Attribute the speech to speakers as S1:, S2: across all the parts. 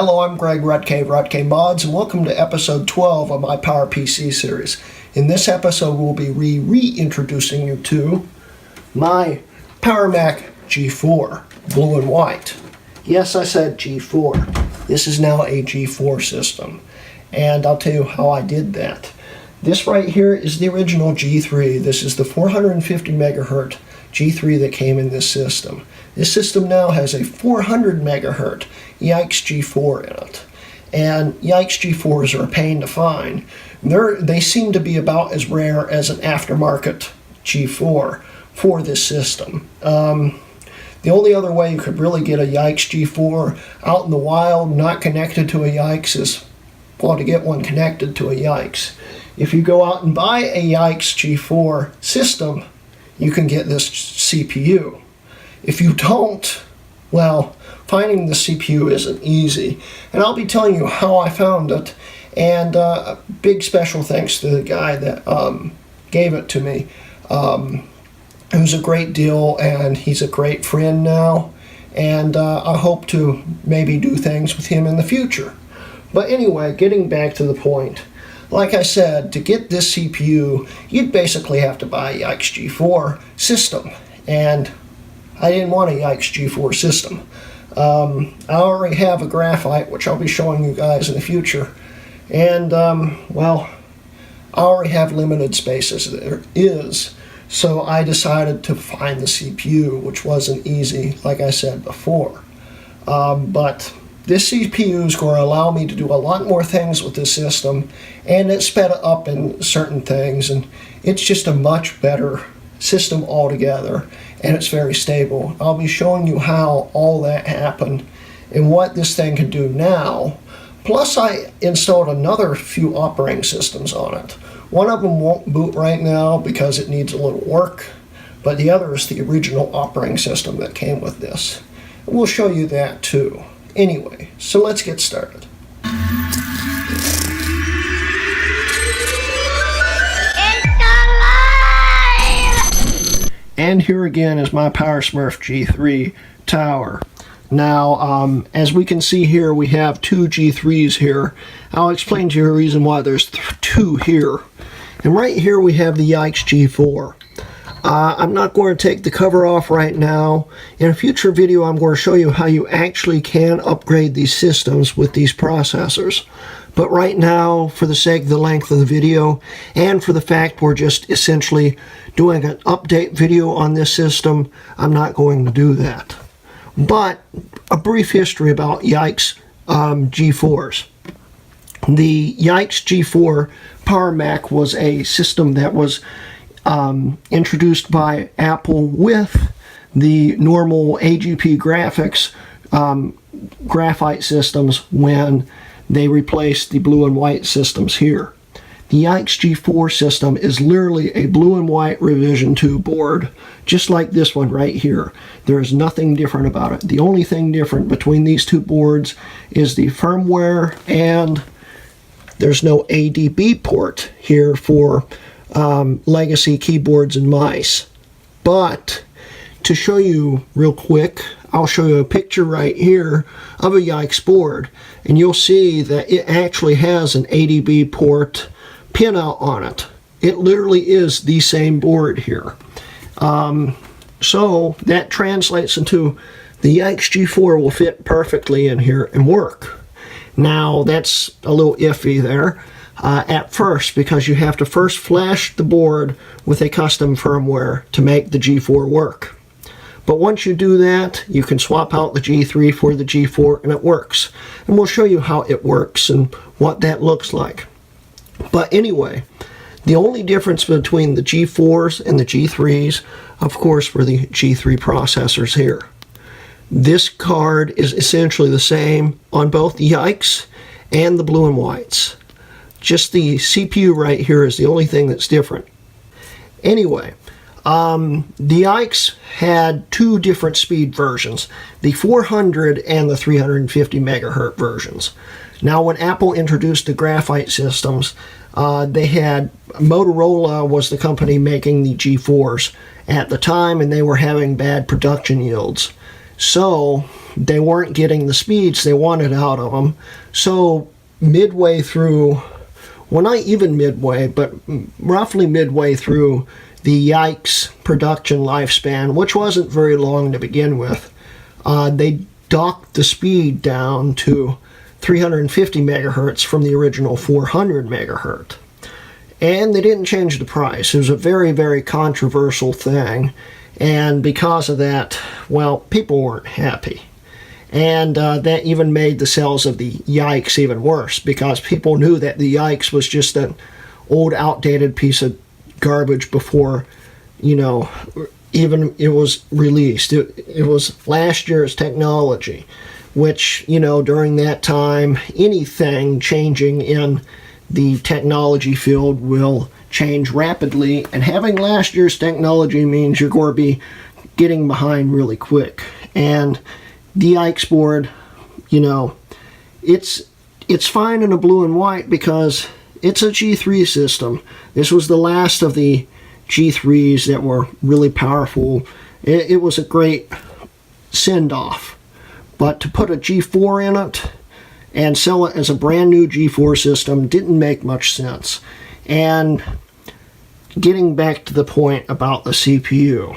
S1: Hello, I'm Greg Rutke Mods, and welcome to episode 12 of my PowerPC series. In this episode, we'll be reintroducing you to my Power Mac G4, blue and white. Yes, I said G4. This is now a G4 system, and I'll tell you how I did that. This right here is the original G3. This is the 450 megahertz G3 that came in this system. This system now has a 400 megahertz Yikes G4 in it. And Yikes G4s are a pain to find. They seem to be about as rare as an aftermarket G4 for this system. The only other way you could really get a Yikes G4 out in the wild, not connected to a Yikes, is, well, to get one connected to a Yikes. If you go out and buy a Yikes G4 system, you can get this CPU. If you don't, well, finding the CPU isn't easy. And I'll be telling you how I found it. And a big special thanks to the guy that gave it to me. It was a great deal, and he's a great friend now. And I hope to maybe do things with him in the future. But anyway, getting back to the point. Like I said, to get this CPU, you'd basically have to buy a Yikes G4 system. And I didn't want a Yikes G4 system. I already have a graphite, which I'll be showing you guys in the future. And, well, I already have limited space as there is. So I decided to find the CPU, which wasn't easy, like I said before. But this CPU is going to allow me to do a lot more things with this system, and it's sped up in certain things, and it's just a much better system altogether, and it's very stable. I'll be showing you how all that happened and what this thing can do now. Plus, I installed another few operating systems on it. One of them won't boot right now because it needs a little work, but the other is the original operating system that came with this. And we'll show you that too. Anyway, so let's get started. And here again is my PowerSmurf G3 tower. Now, as we can see here, we have two G3s here. I'll explain to you the reason why there's two here. And right here we have the Yikes G4. I'm not going to take the cover off right now. In a future video, I'm going to show you how you actually can upgrade these systems with these processors. But right now, for the sake of the length of the video, and for the fact we're just essentially doing an update video on this system, I'm not going to do that. But a brief history about Yikes G4s. The Yikes G4 Power Mac was a system that was introduced by Apple with the normal AGP graphics graphite systems when they replaced the blue and white systems here. The Yikes G4 system is literally a blue and white revision 2 board, just like this one right here. There is nothing different about it. The only thing different between these two boards is the firmware, and there's no ADB port here for legacy keyboards and mice. But to show you real quick, I'll show you a picture right here of a Yikes board, and you'll see that it actually has an ADB port pinout on it. It literally is the same board here. So that translates into the Yikes G4 will fit perfectly in here and work. Now that's a little iffy there at first, because you have to first flash the board with a custom firmware to make the G4 work. But once you do that, you can swap out the G3 for the G4 and it works. And we'll show you how it works and what that looks like. But anyway, the only difference between the G4s and the G3s, of course, were the G3 processors here. This card is essentially the same on both the Yikes and the blue and whites. Just the CPU right here is the only thing that's different. Anyway, the Yikes had two different speed versions, the 400 and the 350 megahertz versions. Now, when Apple introduced the graphite systems, they had Motorola was the company making the G4s at the time, and they were having bad production yields. So they weren't getting the speeds they wanted out of them. So midway through, well, not even midway, but roughly midway through the Yikes production lifespan, which wasn't very long to begin with, they docked the speed down to 350 megahertz from the original 400 megahertz. And they didn't change the price. It was a very, very controversial thing. And because of that, well, people weren't happy. And that even made the sales of the Yikes even worse, because people knew that the Yikes was just an old, outdated piece of garbage before, even it was released. It was last year's technology, which, during that time, anything changing in the technology field will change rapidly, and having last year's technology means you're going to be getting behind really quick. And the Yikes board, it's fine in a blue and white because it's a G3 system. This was the last of the G3s that were really powerful. It was a great send-off. But to put a G4 in it and sell it as a brand new G4 system didn't make much sense. And getting back to the point about the CPU.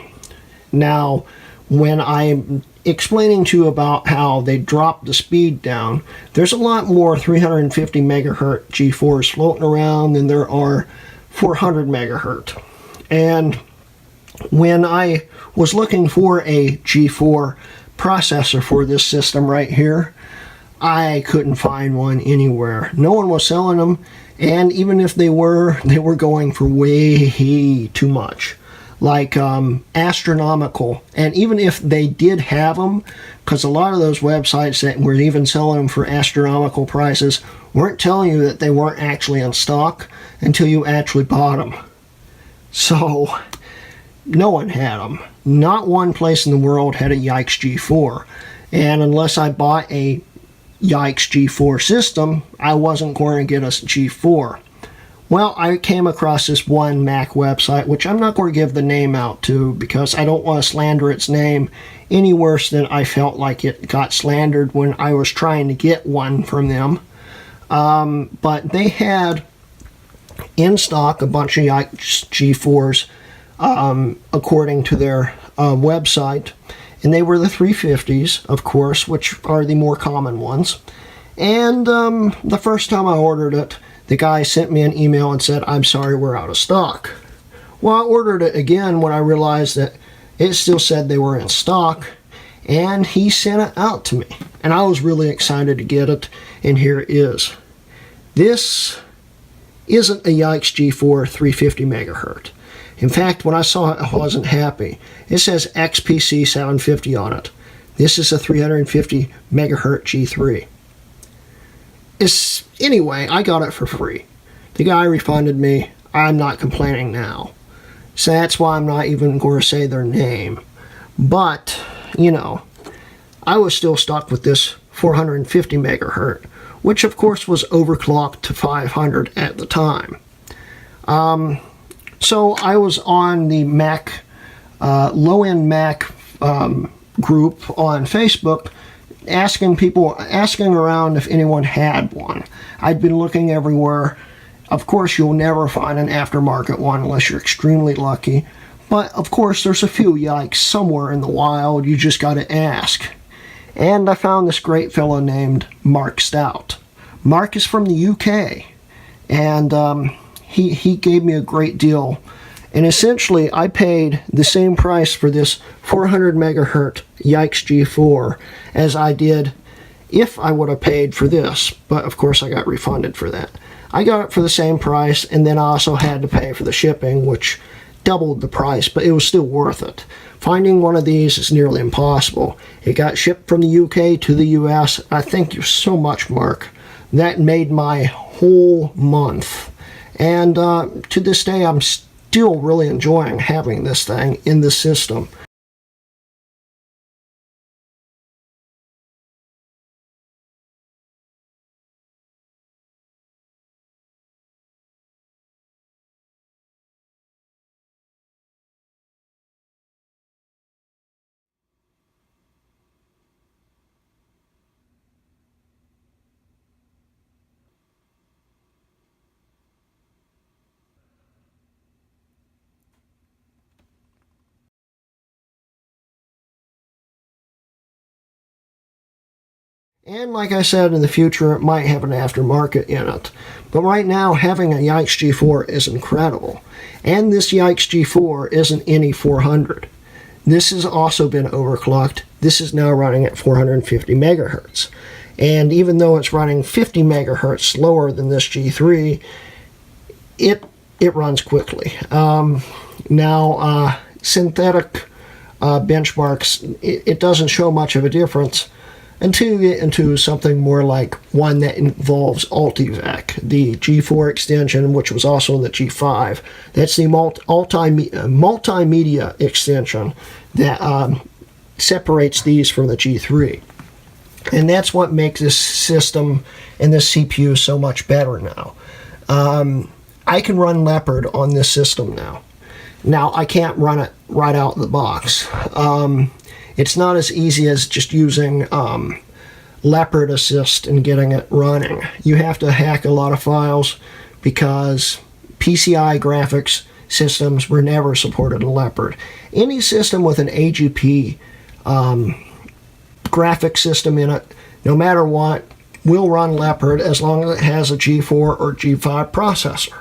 S1: Now, when I'm explaining to you about how they dropped the speed down, there's a lot more 350 megahertz G4s floating around than there are 400 megahertz. And when I was looking for a G4 processor for this system right here, I couldn't find one anywhere. No one was selling them, and even if they were going for way too much, like astronomical. And even if they did have them, because a lot of those websites that were even selling them for astronomical prices weren't telling you that they weren't actually in stock until you actually bought them. So no one had them. Not one place in the world had a Yikes G4. And unless I bought a Yikes G4 system, I wasn't going to get a G4. Well, I came across this one Mac website, which I'm not going to give the name out to because I don't want to slander its name any worse than I felt like it got slandered when I was trying to get one from them. But they had in stock a bunch of Yikes G4s according to their website. And they were the 350s, of course, which are the more common ones. And the first time I ordered it, the guy sent me an email and said, "I'm sorry, we're out of stock." Well, I ordered it again when I realized that it still said they were in stock, and he sent it out to me. And I was really excited to get it, and here it is. This isn't a Yikes G4 350 megahertz. In fact, when I saw it, I wasn't happy. It says XPC 750 on it. This is a 350 megahertz G3. Anyway, I got it for free. The guy refunded me. I'm not complaining now. So that's why I'm not even going to say their name. But, I was still stuck with this 450 megahertz, which of course was overclocked to 500 at the time. So I was on the Mac, low-end Mac group on Facebook, asking around if anyone had one. I'd been looking everywhere. Of course, you'll never find an aftermarket one unless you're extremely lucky. But of course, there's a few Yikes somewhere in the wild. You just got to ask. And I found this great fellow named Mark Stout. Mark is from the UK, and he gave me a great deal. And essentially, I paid the same price for this 400 megahertz Yikes G4 as I did if I would have paid for this. But of course, I got refunded for that. I got it for the same price, and then I also had to pay for the shipping, which doubled the price, but it was still worth it. Finding one of these is nearly impossible. It got shipped from the UK to the US. I thank you so much, Mark. That made my whole month. And to this day, I'm still really enjoying having this thing in the system. And like I said, in the future, it might have an aftermarket in it. But right now, having a Yikes G4 is incredible. And this Yikes G4 isn't any 400. This has also been overclocked. This is now running at 450 megahertz. And even though it's running 50 megahertz slower than this G3, it runs quickly. Synthetic benchmarks, it doesn't show much of a difference until you get into something more like one that involves Ultivec, the G4 extension, which was also in the G5. That's the multimedia extension that separates these from the G3. And that's what makes this system and this CPU so much better now. I can run Leopard on this system now. Now, I can't run it right out of the box. It's not as easy as just using Leopard Assist and getting it running. You have to hack a lot of files because PCI graphics systems were never supported in Leopard. Any system with an AGP graphic system in it, no matter what, will run Leopard as long as it has a G4 or G5 processor.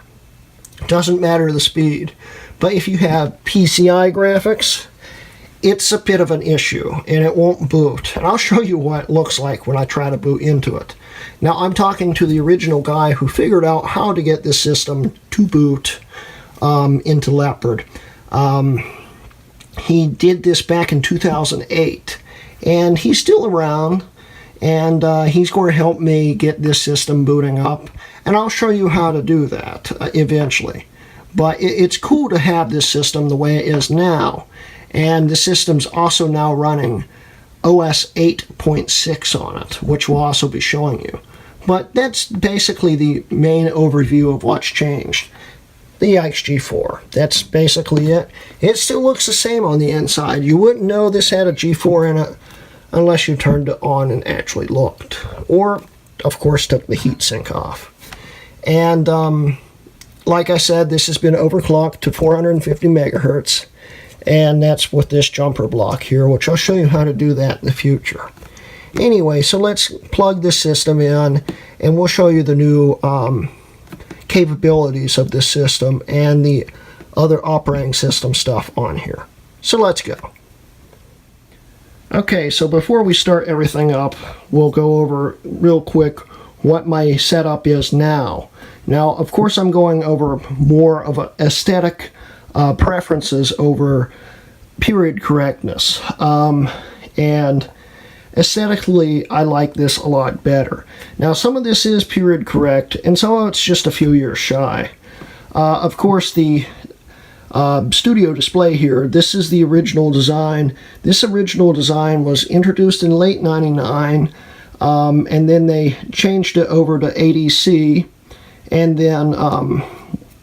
S1: Doesn't matter the speed. But if you have PCI graphics, it's a bit of an issue, and it won't boot. And I'll show you what it looks like when I try to boot into it. Now, I'm talking to the original guy who figured out how to get this system to boot into Leopard. He did this back in 2008, and he's still around, and he's going to help me get this system booting up, and I'll show you how to do that eventually. But it's cool to have this system the way it is now. And the system's also now running OS 8.6 on it, which we'll also be showing you. But that's basically the main overview of what's changed. The Yikes G4. That's basically it. It still looks the same on the inside. You wouldn't know this had a G4 in it unless you turned it on and actually looked. Or, of course, took the heatsink off. And like I said, this has been overclocked to 450 megahertz. And that's with this jumper block here, which I'll show you how to do that in the future. Anyway, so let's plug this system in, and we'll show you the new capabilities of this system and the other operating system stuff on here. So let's go. Okay, so before we start everything up, we'll go over real quick what my setup is now. Now, of course, I'm going over more of an aesthetic preferences over period correctness. And aesthetically, I like this a lot better. Now, some of this is period correct, and some of it's just a few years shy. Of course, the studio display here, this is the original design. This original design was introduced in late 99, and then they changed it over to ADC, and then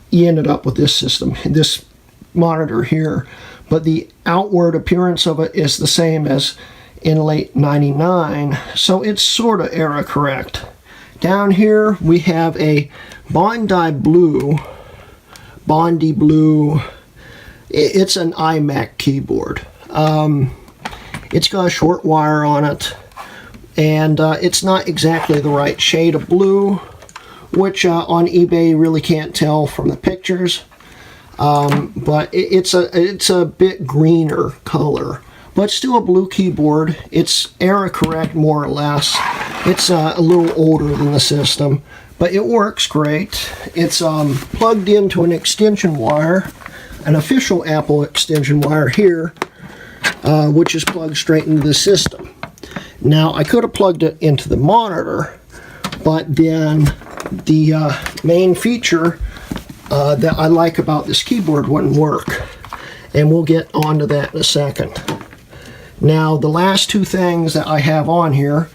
S1: you ended up with this system, this monitor here. But the outward appearance of it is the same as in late 99, so it's sort of era correct. Down here we have a Bondi Blue. It's an iMac keyboard. It's got a short wire on it, and it's not exactly the right shade of blue, which on eBay you really can't tell from the pictures. But it's a bit greener color, but still a blue keyboard. It's era correct, more or less. It's a little older than the system, but it works great. It's plugged into an extension wire, an official Apple extension wire here, which is plugged straight into the system. Now, I could have plugged it into the monitor, but then the main feature that I like about this keyboard wouldn't work, and we'll get onto that in a second. Now, the last two things that I have on here,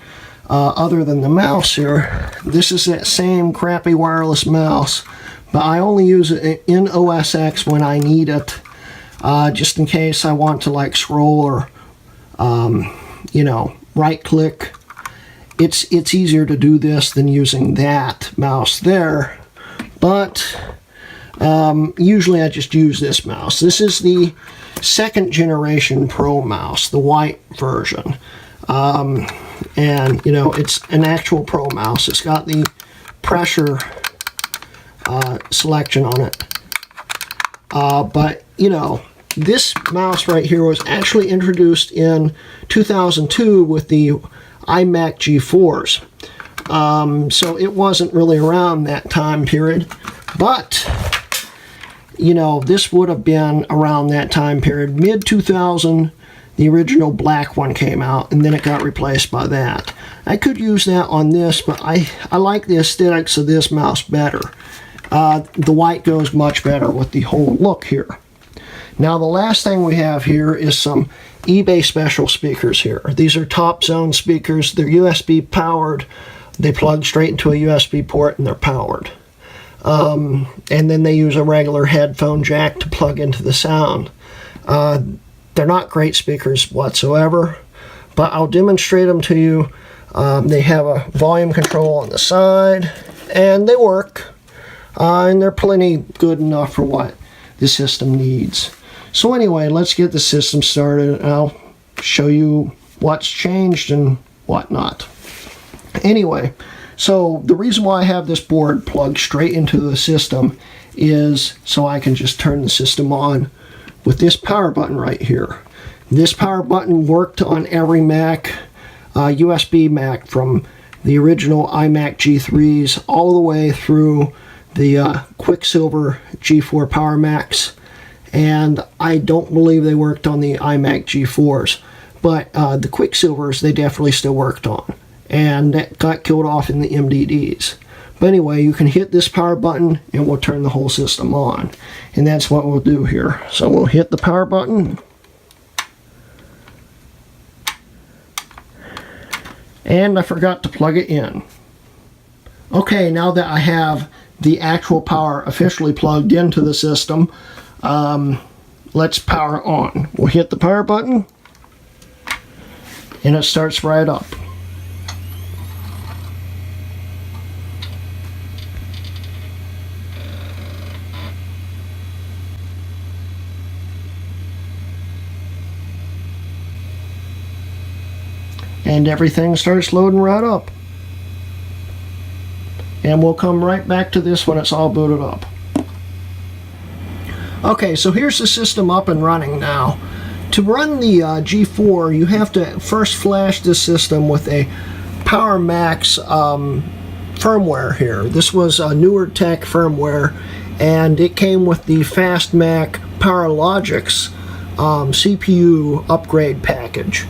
S1: other than the mouse here, this is that same crappy wireless mouse, but I only use it in OS X when I need it, just in case I want to like scroll or right click. It's easier to do this than using that mouse there, but usually I just use this mouse. This is the second generation Pro mouse, the white version. And, you know, it's an actual Pro mouse. It's got the pressure selection on it. But, you know, this mouse right here was actually introduced in 2002 with the iMac G4s. So it wasn't really around that time period. But, you know, this would have been around that time period. Mid-2000, the original black one came out, and then it got replaced by that. I could use that on this, but I like the aesthetics of this mouse better. The white goes much better with the whole look here. Now the last thing we have here is some eBay special speakers here. These are top zone speakers. They're USB powered. They plug straight into a USB port and they're powered. And then they use a regular headphone jack to plug into the sound. They're not great speakers whatsoever, but I'll demonstrate them to you. They have a volume control on the side, and they work. And they're plenty good enough for what the system needs. So anyway, let's get the system started, and I'll show you what's changed and whatnot. Anyway, so the reason why I have this board plugged straight into the system is so I can just turn the system on with this power button right here. This power button worked on every Mac, USB Mac, from the original iMac G3s all the way through the Quicksilver G4 Power Macs, and I don't believe they worked on the iMac G4s, but the Quicksilvers they definitely still worked on, and that got killed off in the MDDs. But anyway, you can hit this power button and we'll turn the whole system on, and that's what we'll do here. So we'll hit the power button, and I forgot to plug it in. Okay, now that I have the actual power officially plugged into the system, let's power on. We'll hit the power button and it starts right up. And everything starts loading right up. And we'll come right back to this when it's all booted up. Okay, so here's the system up and running now. To run the G4, you have to first flash the system with a Power Max firmware here. This was a newer tech firmware, and it came with the FastMac PowerLogix CPU upgrade package.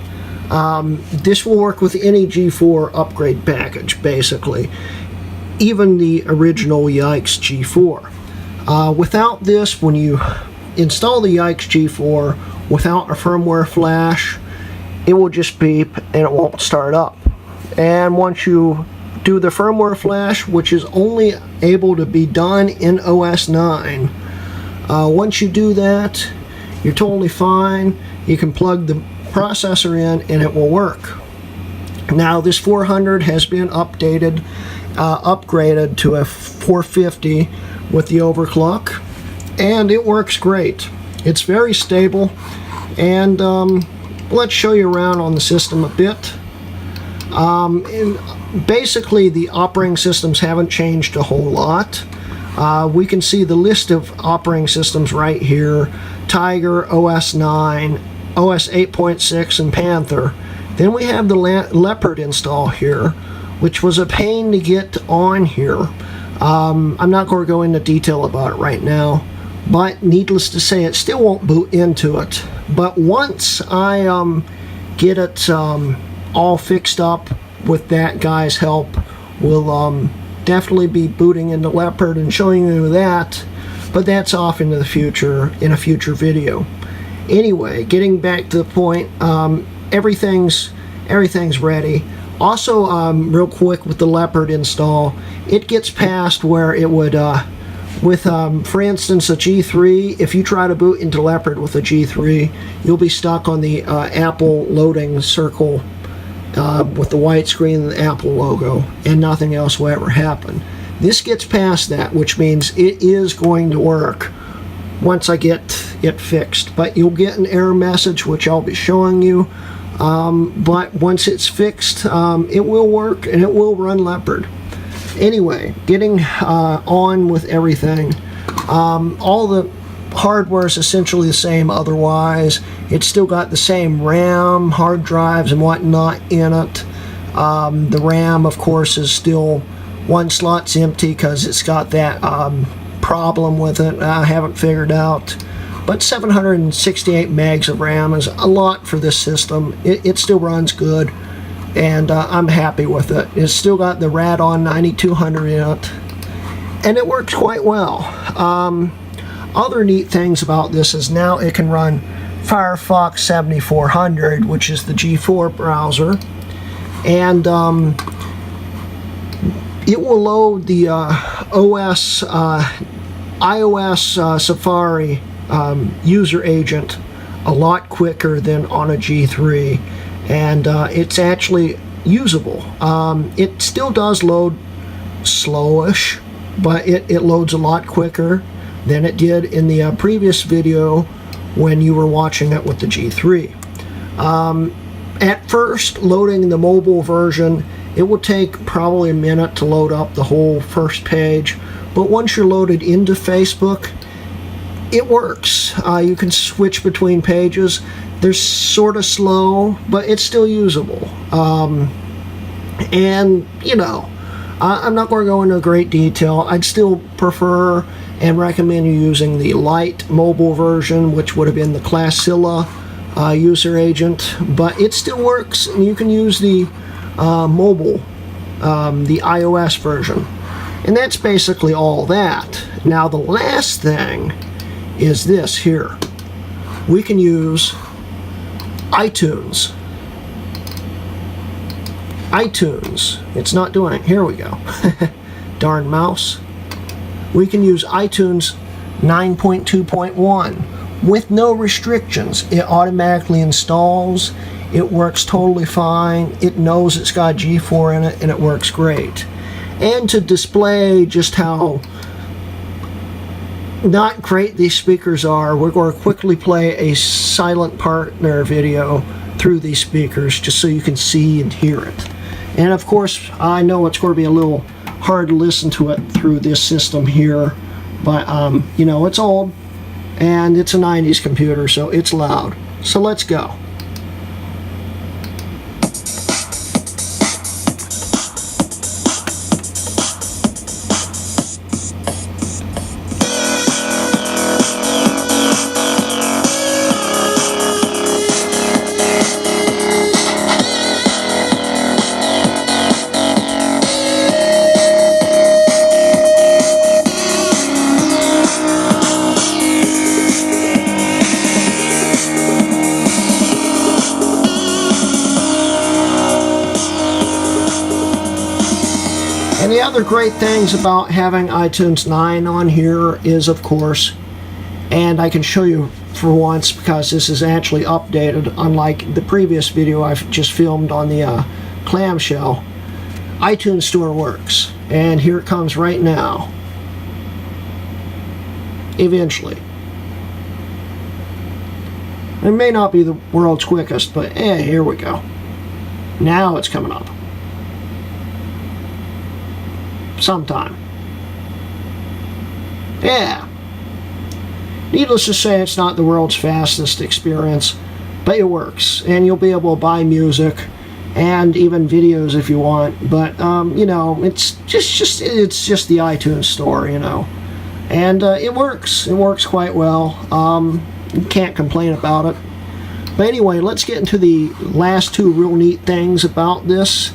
S1: This will work with any G4 upgrade package, basically. Even the original Yikes G4. Without this, when you install the Yikes G4 without a firmware flash, it will just beep and it won't start up. And once you do the firmware flash, which is only able to be done in OS 9, once you do that, you're totally fine. You can plug the processor in and it will work. Now this 400 has been updated, upgraded to a 450 with the overclock, and it works great. It's very stable, and let's show you around on the system a bit. And basically the operating systems haven't changed a whole lot. We can see the list of operating systems right here: Tiger, OS 9, OS 8.6, and Panther. Then we have the Leopard install here, which was a pain to get on here. I'm not going to go into detail about it right now, but needless to say, it still won't boot into it. But once I get it all fixed up with that guy's help, we'll definitely be booting into Leopard and showing you that, but that's off into the future in a future video. Anyway, getting back to the point, everything's ready. Also, real quick with the Leopard install, it gets past where it would, for instance, a G3, if you try to boot into Leopard with a G3, you'll be stuck on the Apple loading circle with the white screen and the Apple logo, and nothing else will ever happen. This gets past that, which means it is going to work once I get it fixed. But you'll get an error message, which I'll be showing you. but once it's fixed, it will work and it will run Leopard. Anyway, getting on with everything. All the hardware is essentially the same otherwise. It's still got the same RAM, hard drives, and whatnot in it. The RAM, of course, is still one slot's empty because it's got that problem with it I haven't figured out. But 768 megs of RAM is a lot for this system. It still runs good, and I'm happy with it. It's still got the Radon 9200 in it, and it works quite well. Other neat things about this is now it can run Firefox 7400, which is the G4 browser, and it will load the iOS Safari user agent a lot quicker than on a G3, and it's actually usable. It still does load slowish, but it loads a lot quicker than it did in the previous video when you were watching it with the G3. At first, loading the mobile version, it will take probably a minute to load up the whole first page, but once you're loaded into Facebook, it works. You can switch between pages. They're sort of slow, but it's still usable. And, you know, I'm not going to go into great detail. I'd still prefer and recommend you using the light mobile version, which would have been the Classilla user agent, but it still works, and you can use the mobile, the iOS version. And that's basically all that. Now the last thing is this here. We can use iTunes. iTunes. It's not doing it. Here we go. Darn mouse. We can use iTunes 9.2.1 with no restrictions. It automatically installs. It works totally fine. It knows it's got G4 in it, and it works great. And to display just how not great these speakers are, we're going to quickly play a silent partner video through these speakers just so you can see and hear it. And of course, I know it's going to be a little hard to listen to it through this system here, but you know, it's old and it's a 90s computer, so it's loud. So let's go. And the other great things about having iTunes 9 on here is, of course, and I can show you for once because this is actually updated, unlike the previous video I've just filmed on the clamshell, iTunes Store works. And here it comes right now. Eventually. It may not be the world's quickest, but here we go. Now it's coming up. Sometime. Yeah. Needless to say, it's not the world's fastest experience, but it works, and you'll be able to buy music and even videos if you want. But you know, it's just the iTunes Store, you know, and it works. It works quite well. You can't complain about it. But anyway, let's get into the last two real neat things about this,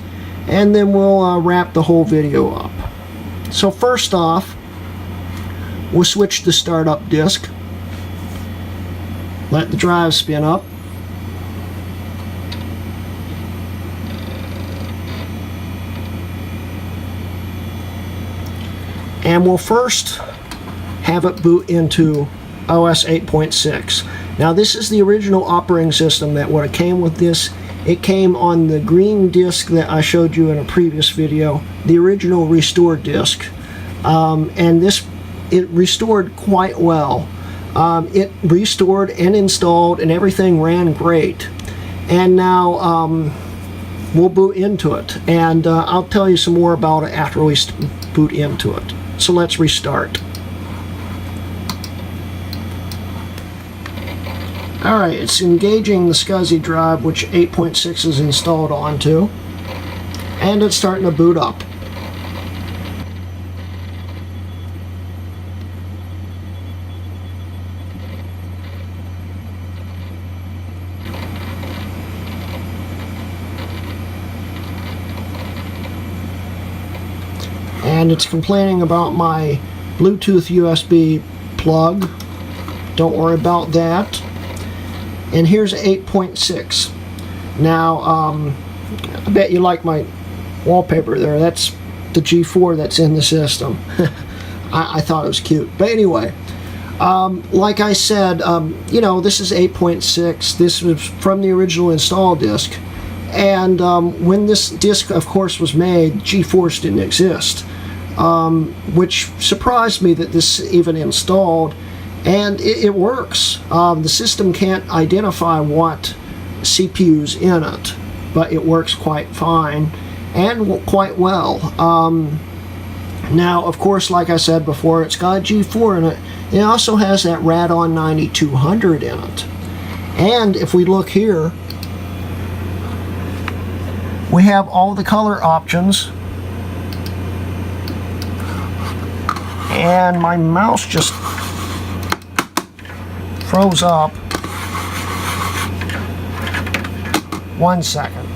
S1: and then we'll wrap the whole video up. So first off, we'll switch to startup disk. Let the drive spin up. And we'll first have it boot into OS 8.6. Now this is the original operating system that would have came with this. It came on the green disk that I showed you in a previous video, the original restored disk. And it restored quite well. It restored and installed and everything ran great. And now we'll boot into it, and I'll tell you some more about it after we boot into it. So let's restart. Alright, it's engaging the SCSI drive, which 8.6 is installed onto, and it's starting to boot up. And it's complaining about my Bluetooth USB plug. Don't worry about that. And here's 8.6. Now, I bet you like my wallpaper there. That's the G4 that's in the system. I thought it was cute. But anyway, like I said, you know, this is 8.6. This was from the original install disk. And when this disk, of course, was made, G4s didn't exist. Which surprised me that this even installed. And it works. The system can't identify what CPU's in it, but it works quite fine and quite well. Now, of course, like I said before, it's got a G4 in it. It also has that Radeon 9200 in it. And if we look here, we have all the color options. And my mouse just froze up. 1 second.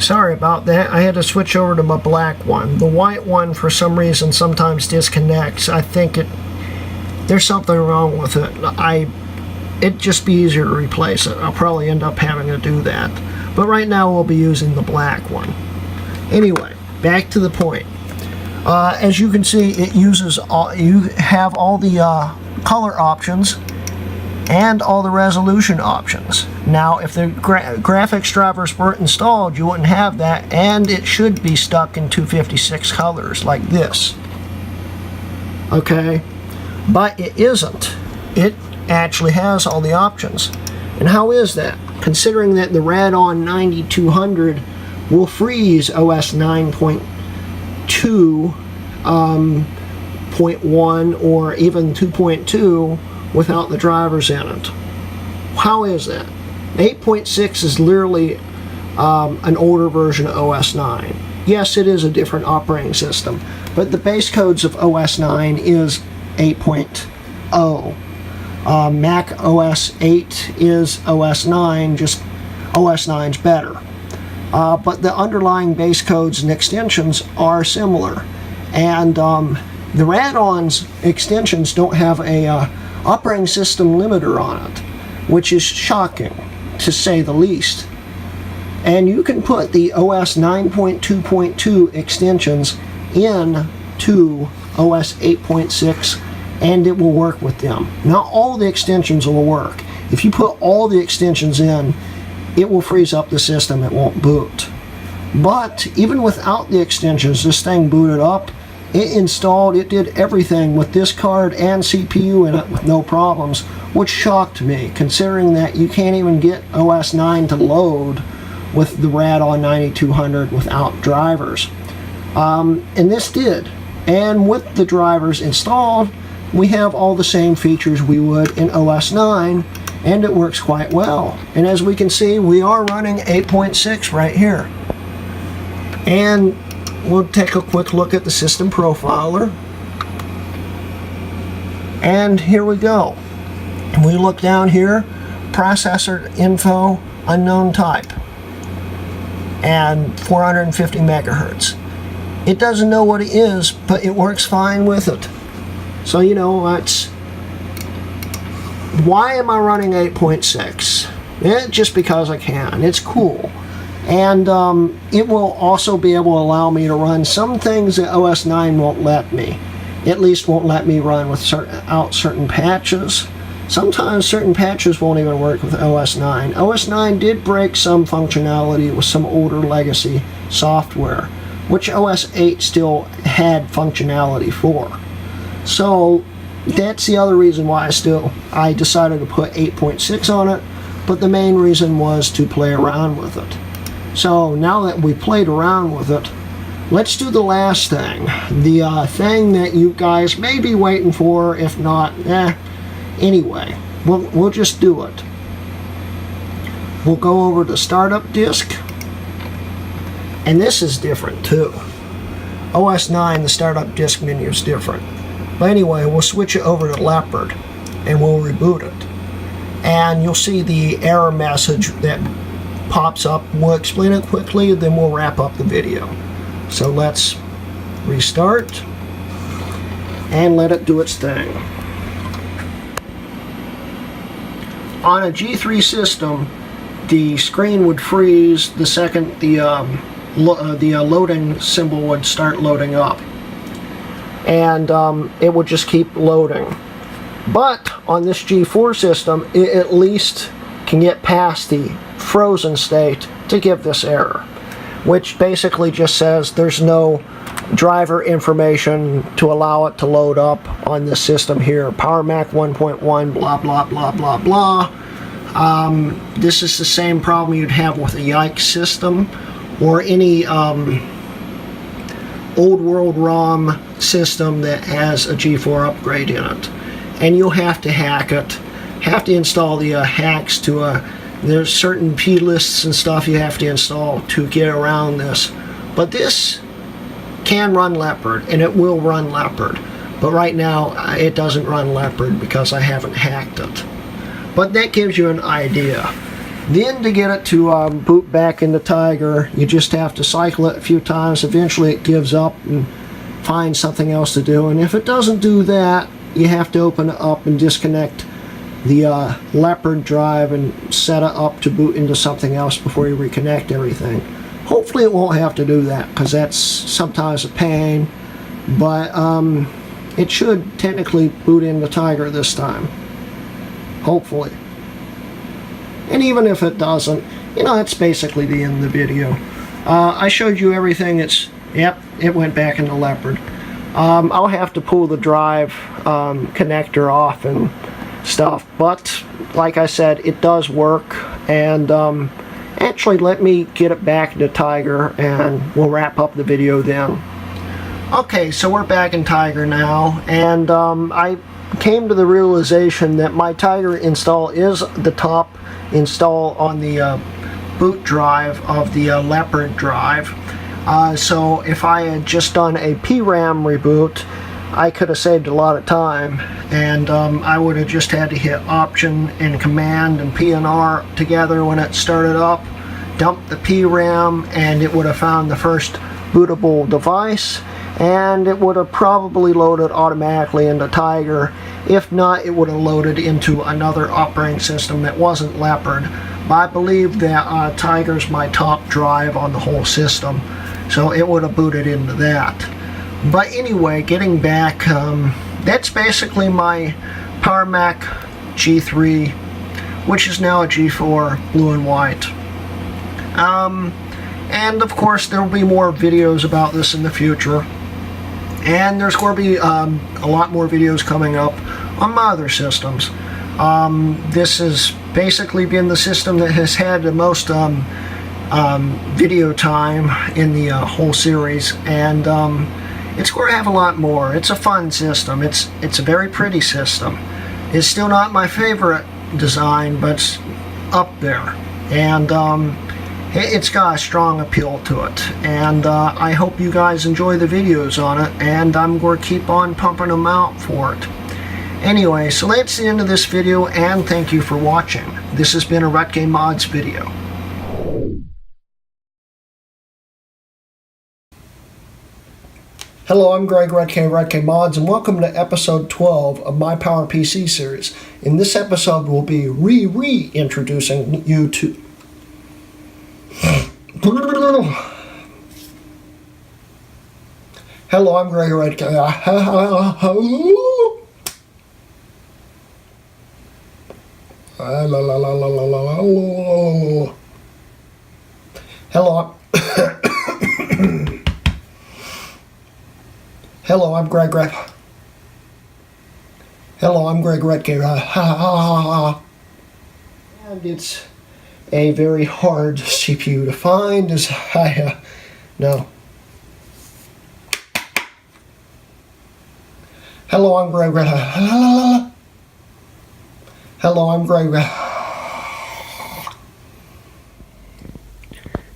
S1: Sorry about that. I had to switch over to my black one. The white one, for some reason, sometimes disconnects. I think there's something wrong with it. It'd just be easier to replace it. I'll probably end up having to do that. But right now we'll be using the black one. Anyway, back to the point. As you can see, it uses you have all the color options and all the resolution options. Now, if the graphics drivers weren't installed, you wouldn't have that, and it should be stuck in 256 colors like this. Okay, but it isn't. It actually has all the options. And how is that? Considering that the Radeon 9200 will freeze OS 9.2, 0.1, or even 2.2 without the drivers in it. How is that? 8.6 is literally an older version of OS 9. Yes, it is a different operating system, but the base codes of OS 9 is 8.0. Mac OS 8 is OS 9, just OS 9's better. But the underlying base codes and extensions are similar. And the Radeon's extensions don't have a operating system limiter on it, which is shocking, to say the least. And you can put the OS 9.2.2 extensions into OS 8.6 and it will work with them. Not all the extensions will work. If you put all the extensions in, it will freeze up the system, it won't boot. But even without the extensions, this thing booted up. It installed, it did everything with this card and CPU in it with no problems, which shocked me, considering that you can't even get OS 9 to load with the Radeon 9200 without drivers. And this did. And with the drivers installed, we have all the same features we would in OS 9, and it works quite well. And as we can see, we are running 8.6 right here. And we'll take a quick look at the system profiler. And here we go. We look down here, processor info, unknown type, and 450 megahertz. It doesn't know what it is, but it works fine with it. So, you know, that's why am I running 8.6? Just because I can. It's cool. And it will also be able to allow me to run some things that OS 9 won't let me. At least won't let me run without certain patches. Sometimes certain patches won't even work with OS 9. OS 9 did break some functionality with some older legacy software, which OS 8 still had functionality for. So that's the other reason why I decided to put 8.6 on it. but the main reason was to play around with it. So now that we played around with it, let's do the last thing. The thing that you guys may be waiting for, if not, anyway, we'll just do it. We'll go over to Startup Disk, and this is different too. OS 9, the Startup Disk menu is different. But anyway, we'll switch it over to Leopard, and we'll reboot it. And you'll see the error message that pops up. We'll explain it quickly, then we'll wrap up the video. So let's restart and let it do its thing. On a G3 system, the screen would freeze the second the loading symbol would start loading up, and it would just keep loading. But on this G4 system, it at least can get past the frozen state to give this error, which basically just says there's no driver information to allow it to load up on this system here. Power Mac 1.1, blah, blah, blah, blah, blah. This is the same problem you'd have with a Yikes system or any old world ROM system that has a G4 upgrade in it. And you'll have to hack it, have to install the hacks to there's certain plists and stuff you have to install to get around this. But this can run Leopard, and it will run Leopard. But right now, it doesn't run Leopard because I haven't hacked it. But that gives you an idea. Then to get it to boot back into Tiger, you just have to cycle it a few times. Eventually it gives up and finds something else to do. And if it doesn't do that, you have to open it up and disconnect the Leopard drive and set it up to boot into something else before you reconnect everything. Hopefully it won't have to do that, because that's sometimes a pain, but it should technically boot into Tiger this time. Hopefully. And even if it doesn't, you know, that's basically the end of the video. I showed you everything. Yep, it went back into Leopard. I'll have to pull the drive connector off and stuff, but like I said, it does work. And actually, let me get it back into Tiger and we'll wrap up the video then. Okay, so we're back in Tiger now, and I came to the realization that my Tiger install is the top install on the boot drive of the Leopard drive. So if I had just done a PRAM reboot, I could have saved a lot of time, and I would have just had to hit Option and Command and PNR together when it started up, dump the PRAM, and it would have found the first bootable device, and it would have probably loaded automatically into Tiger. If not, it would have loaded into another operating system that wasn't Leopard. But I believe that Tiger's my top drive on the whole system, so it would have booted into that. But anyway, getting back, that's basically my Power Mac G3, which is now a G4 blue and white. And of course there will be more videos about this in the future, and there's going to be a lot more videos coming up on my other systems. This has basically been the system that has had the most video time in the whole series, and it's going to have a lot more. It's a fun system. It's a very pretty system. It's still not my favorite design, but it's up there, and it's got a strong appeal to it. And I hope you guys enjoy the videos on it, and I'm going to keep on pumping them out for it. Anyway, so that's the end of this video, and thank you for watching. This has been a Rutgame Mods video. Hello, I'm Greg Rutgame Mods, and welcome to episode 12 of my PowerPC series. In this episode, we'll be reintroducing you to... Hello, I'm Greg Rutgame. Hello. Hello, I'm Greg Rutgame. Hello, I'm Greg Rutgame. And it's a very hard CPU to find, as I know. Hello, I'm Greg. Hello, I'm Greg.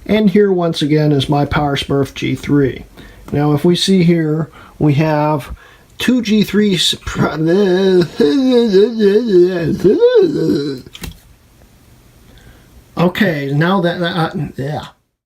S1: And here once again is my PowerSmurf G3. Now if we see here, we have two G3s. Okay, now that, yeah.